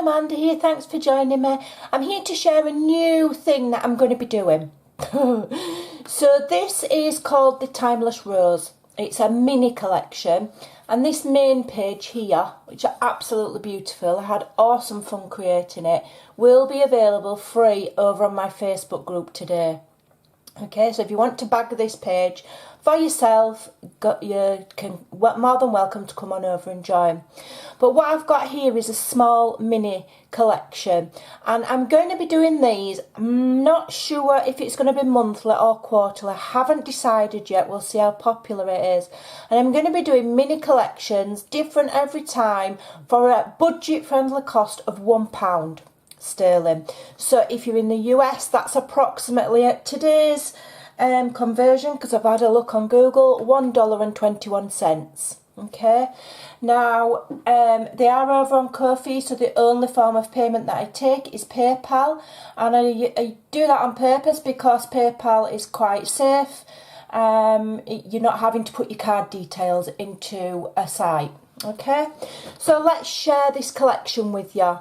Amanda here, thanks for joining me. I'm here to share a new thing that I'm going to be doing. So this is called the Timeless Rose. It's a mini collection, and this main page here, which are absolutely beautiful, I had awesome fun creating it, will be available free over on my Facebook group today. Okay, so if you want to bag this page for yourself, you can more than welcome to come on over and join. But what I've got here is a small mini collection, and I'm going to be doing these. I'm not sure if it's going to be monthly or quarterly. I haven't decided yet. We'll see how popular it is. And I'm going to be doing mini collections, different every time, for a budget-friendly cost of £1 sterling. So if you're in the US, that's approximately at today's conversion, because I've had a look on Google, $1.21. Okay, now they are over on Ko-fi, so the only form of payment that I take is PayPal, and I do that on purpose because PayPal is quite safe. You're not having to put your card details into a site. Okay, so let's share this collection with you.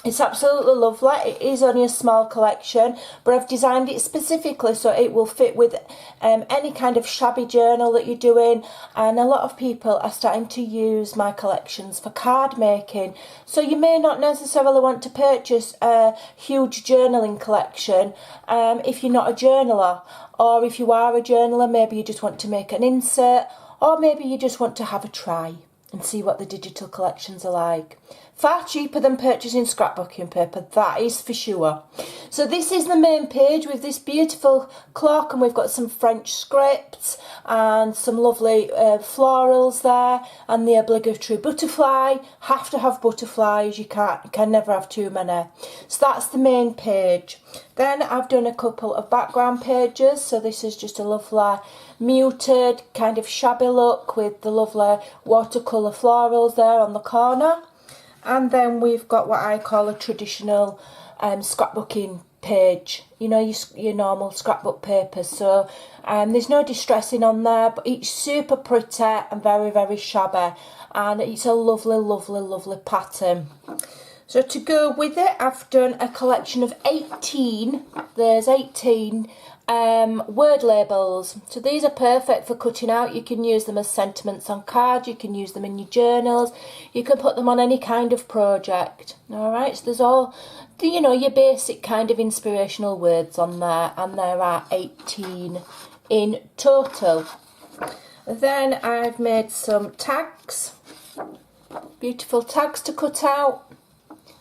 It's absolutely lovely. It is only a small collection, but I've designed it specifically so it will fit with any kind of shabby journal that you're doing. And a lot of people are starting to use my collections for card making. So you may not necessarily want to purchase a huge journaling collection if you're not a journaler. Or if you are a journaler, maybe you just want to make an insert, or maybe you just want to have a try and see what the digital collections are like. Far cheaper than purchasing scrapbooking paper, that is for sure. So this is the main page with this beautiful clock, and we've got some French scripts and some lovely florals there, and the obligatory butterfly. Have to have butterflies, you can never have too many. So that's the main page. Then I've done a couple of background pages, so this is just a lovely muted kind of shabby look with the lovely watercolour florals there on the corner. And then we've got what I call a traditional scrapbooking page, you know, your normal scrapbook papers. So there's no distressing on there, but it's super pretty and very, very shabby. And it's a lovely, lovely, lovely pattern. So to go with it, I've done a collection of 18, there's 18 word labels. So these are perfect for cutting out. You can use them as sentiments on cards, you can use them in your journals, you can put them on any kind of project. Alright, so there's all, you know, your basic kind of inspirational words on there, and there are 18 in total. Then I've made some tags, beautiful tags to cut out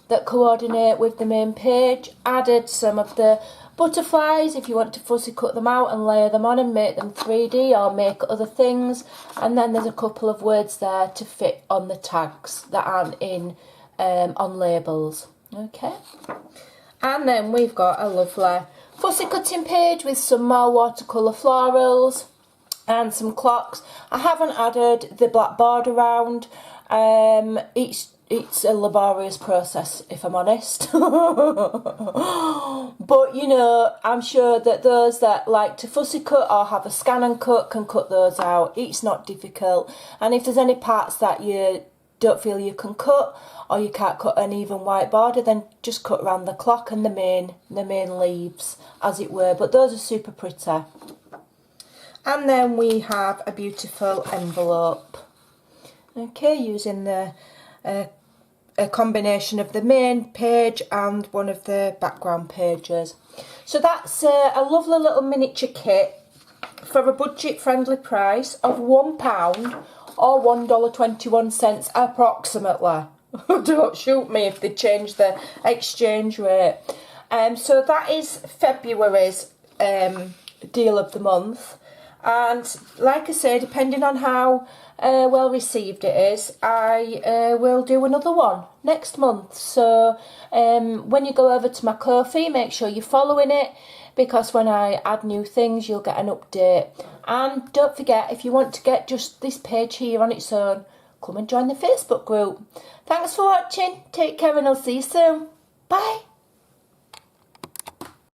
that coordinate with the main page. Added some of the butterflies if you want to fussy cut them out and layer them on and make them 3D or make other things. And then there's a couple of words there to fit on the tags that aren't in on labels. Okay, and then we've got a lovely fussy cutting page with some more watercolour florals and some clocks. I haven't added the black border round. It's a laborious process, if I'm honest. But, you know, I'm sure that those that like to fussy cut or have a scan and cut can cut those out. It's not difficult. And if there's any parts that you don't feel you can cut, or you can't cut an even white border, then just cut around the clock and the main leaves, as it were. But those are super pretty. And then we have a beautiful envelope. Okay, using the a combination of the main page and one of the background pages. So that's a lovely little miniature kit for a budget friendly price of £1 or $1.21 approximately. Don't shoot me if they change the exchange rate. So that is February's deal of the month. And like I say, depending on how well received it is, I will do another one next month. So when you go over to my Ko-fi, make sure you're following it, because when I add new things, you'll get an update. And don't forget, if you want to get just this page here on its own, come and join the Facebook group. Thanks for watching. Take care, and I'll see you soon. Bye.